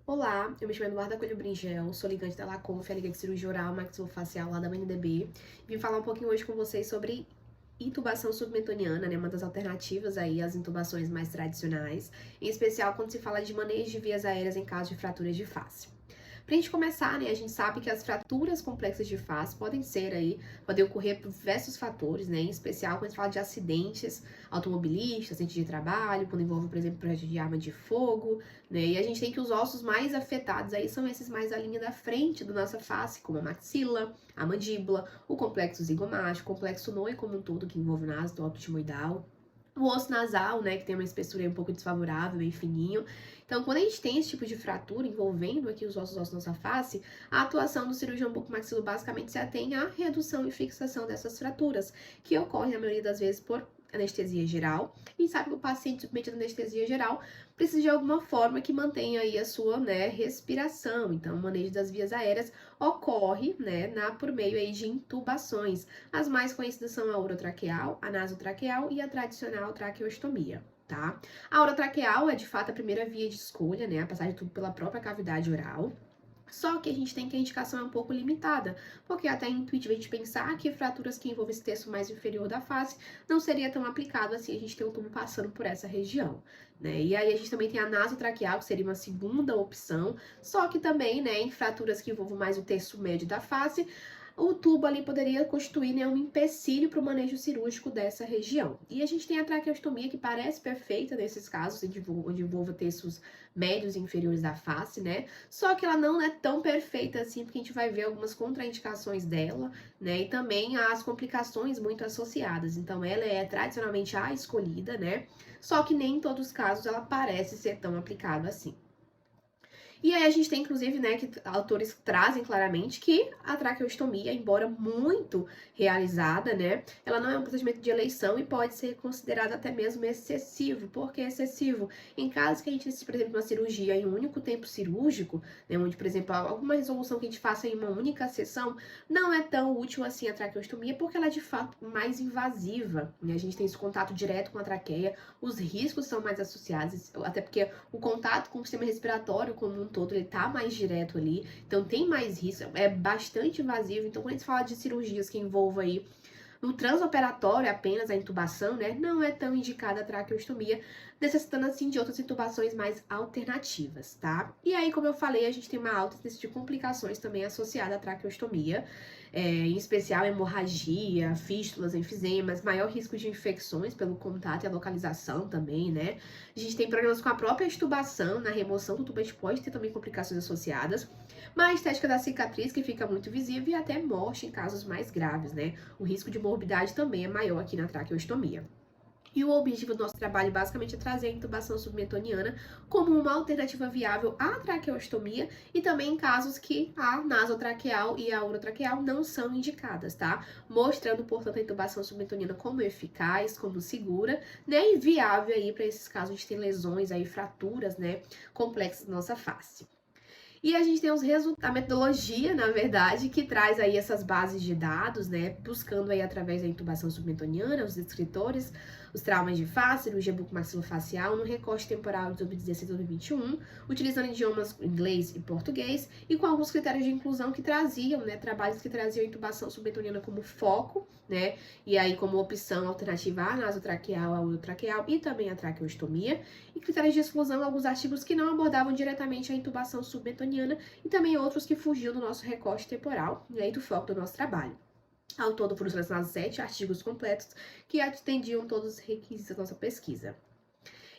Olá, eu me chamo Eduarda Coelho Bringel, sou ligante da LACOF, a Liga de Cirurgia Oral Maxilofacial lá da UNDB. Vim falar um pouquinho hoje com vocês sobre intubação submetoniana, né, uma das alternativas aí às intubações mais tradicionais, em especial quando se fala de manejo de vias aéreas em caso de fraturas de face. Pra gente começar, né, a gente sabe que as fraturas complexas de face podem ocorrer por diversos fatores, né, em especial quando a gente fala de acidentes automobilísticos, acidentes de trabalho, quando envolve, por exemplo, projeto de arma de fogo, né, e a gente tem que os ossos mais afetados aí são esses mais à linha da frente da nossa face, como a maxila, a mandíbula, o complexo zigomático, o complexo noe como um todo, que envolve o naso, o optimoidal, o osso nasal, né, que tem uma espessura aí um pouco desfavorável, bem fininho. Então, quando a gente tem esse tipo de fratura envolvendo aqui os ossos da nossa face, a atuação do cirurgião bucomaxilo basicamente se atém à redução e fixação dessas fraturas, que ocorrem na maioria das vezes por anestesia geral. E sabe que o paciente submetido à anestesia geral precisa de alguma forma que mantenha aí a sua, né, respiração. Então, o manejo das vias aéreas ocorre, né, por meio aí de intubações. As mais conhecidas são a orotraqueal, a nasotraqueal e a tradicional traqueostomia, tá? A orotraqueal é de fato a primeira via de escolha, né, a passagem de tubo pela própria cavidade oral. Só que a gente tem que a indicação é um pouco limitada, porque até é intuitivo a gente pensar que fraturas que envolvem esse terço mais inferior da face não seria tão aplicado assim a gente ter o tubo passando por essa região, né? E aí a gente também tem a nasotraqueal, que seria uma segunda opção, só que também, né, em fraturas que envolvam mais o terço médio da face, o tubo ali poderia constituir, né, um empecilho para o manejo cirúrgico dessa região. E a gente tem a traqueostomia, que parece perfeita nesses casos, onde envolva terços médios e inferiores da face, né? Só que ela não é tão perfeita assim, porque a gente vai ver algumas contraindicações dela, né? E também as complicações muito associadas. Então, ela é tradicionalmente a escolhida, né? Só que nem em todos os casos ela parece ser tão aplicada assim. E aí a gente tem, inclusive, né, que autores trazem claramente que a traqueostomia, embora muito realizada, né, ela não é um procedimento de eleição e pode ser considerado até mesmo excessivo. Por que excessivo? Em casos que a gente necessite, por exemplo, uma cirurgia em um único tempo cirúrgico, né, onde, por exemplo, alguma resolução que a gente faça em uma única sessão, não é tão útil assim a traqueostomia, porque ela é de fato mais invasiva, né? A gente tem esse contato direto com a traqueia, os riscos são mais associados, até porque o contato com o sistema respiratório como um todo, ele tá mais direto ali, então tem mais risco, é bastante invasivo. Então, quando a gente fala de cirurgias que envolvam aí no transoperatório apenas a intubação, né, não é tão indicada a traqueostomia, necessitando assim de outras intubações mais alternativas, tá? E aí, como eu falei, a gente tem uma alta incidência de complicações também associada à traqueostomia, em especial hemorragia, fístulas, enfisemas, maior risco de infecções pelo contato e a localização também, né? A gente tem problemas com a própria extubação, na remoção do tubo, a gente pode ter também complicações associadas, mas a estética da cicatriz que fica muito visível e até morte em casos mais graves, né? O risco de morbidade também é maior aqui na traqueostomia. E o objetivo do nosso trabalho basicamente é trazer a intubação submetoniana como uma alternativa viável à traqueostomia e também em casos que a nasotraqueal e a orotraqueal não são indicadas, tá? Mostrando, portanto, a intubação submetoniana como eficaz, como segura, né, e viável aí para esses casos de ter lesões aí, fraturas, né, complexas na nossa face. E a gente tem os resultados, a metodologia, na verdade, que traz aí essas bases de dados, né, buscando aí através da intubação submetoniana, os descritores, os traumas de face, cirurgia bucomaxilofacial, no recorte temporal de 2016 a 2021, utilizando idiomas inglês e português, e com alguns critérios de inclusão que traziam, né, trabalhos que traziam a intubação submetoniana como foco, né, e aí como opção alternativa à nasotraqueal, à orotraqueal e também a traqueostomia, e critérios de exclusão, alguns artigos que não abordavam diretamente a intubação submetoniana e também outros que fugiam do nosso recorte temporal e aí do foco do nosso trabalho. Ao todo foram selecionados 7 artigos completos que atendiam todos os requisitos da nossa pesquisa.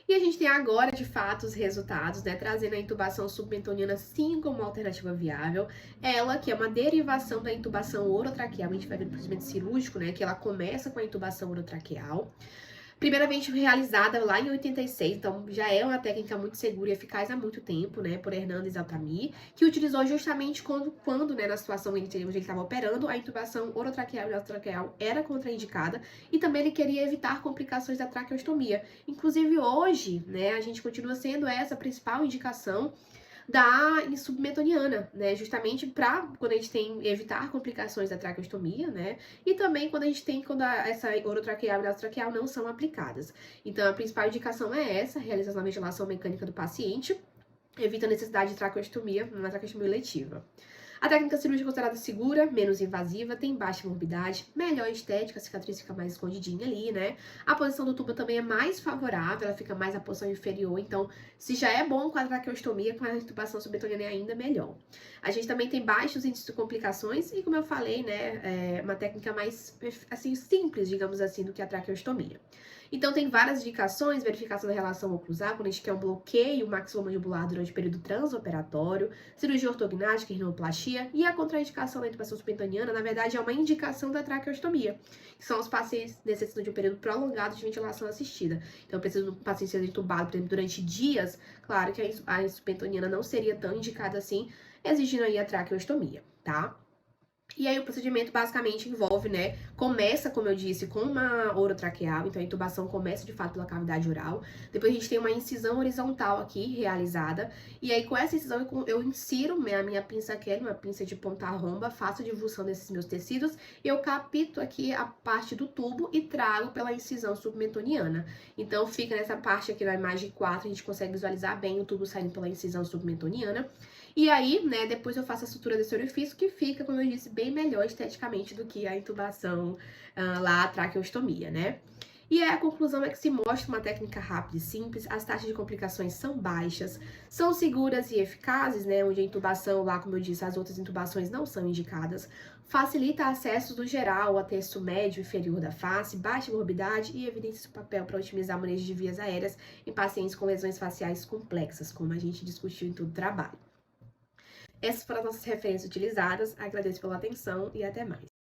E a gente tem agora, de fato, os resultados, né, trazendo a intubação submetoniana sim como uma alternativa viável. Ela, que é uma derivação da intubação orotraqueal, a gente vai ver no procedimento cirúrgico, né, que ela começa com a intubação orotraqueal. Primeiramente realizada lá em 86, então já é uma técnica muito segura e eficaz há muito tempo, né, por Hernandes Altamir, que utilizou justamente quando né, na situação onde ele estava operando, a intubação orotraqueal e nasotraqueal era contraindicada e também ele queria evitar complicações da traqueostomia. Inclusive hoje, né, a gente continua sendo essa a principal indicação da submetoniana, né? Justamente para quando a gente tem evitar complicações da traqueostomia, né? E também quando a gente tem essa orotraqueal e nasotraqueal não são aplicadas. Então a principal indicação é essa, realização da ventilação mecânica do paciente. evita a necessidade de traqueostomia, uma traqueostomia letiva. A técnica cirúrgica é considerada segura, menos invasiva, tem baixa morbidade, melhor estética, a cicatriz fica mais escondidinha ali, né? A posição do tubo também é mais favorável, ela fica mais na posição inferior, então se já é bom com a traqueostomia, com a intubação submetoniana é ainda melhor. A gente também tem baixos índices de complicações e, como eu falei, né, é uma técnica mais, assim, simples, digamos assim, do que a traqueostomia. Então, tem várias indicações, verificação da relação oclusal, quando a gente quer um bloqueio maxilomandibular durante o período transoperatório, cirurgia ortognática, rinoplastia, e a contraindicação da intubação subcutânea, na verdade, é uma indicação da traqueostomia, que são os pacientes que necessitam de um período prolongado de ventilação assistida. Então, preciso de um paciente ser entubado, por exemplo, durante dias, claro que a subcutânea não seria tão indicada assim, exigindo aí a traqueostomia, tá? E aí o procedimento basicamente envolve, né, começa, como eu disse, com uma orotraqueal, então a intubação começa de fato pela cavidade oral. Depois a gente tem uma incisão horizontal aqui realizada, e aí com essa incisão eu insiro a minha pinça Kelly, uma pinça de ponta romba, faço a divulsão desses meus tecidos, e eu capito aqui a parte do tubo e trago pela incisão submentoniana. Então fica nessa parte aqui na imagem 4, a gente consegue visualizar bem o tubo saindo pela incisão submentoniana. E aí, né, depois eu faço a sutura desse orifício, que fica, como eu disse, bem melhor esteticamente do que a intubação lá, a traqueostomia, né? E aí a conclusão é que se mostra uma técnica rápida e simples, as taxas de complicações são baixas, são seguras e eficazes, né? Onde a intubação, lá como eu disse, as outras intubações não são indicadas, facilita acesso do geral ao terço médio e inferior da face, baixa morbidade e evidencia seu papel para otimizar o manejo de vias aéreas em pacientes com lesões faciais complexas, como a gente discutiu em todo o trabalho. Essas foram as nossas referências utilizadas. Agradeço pela atenção e até mais.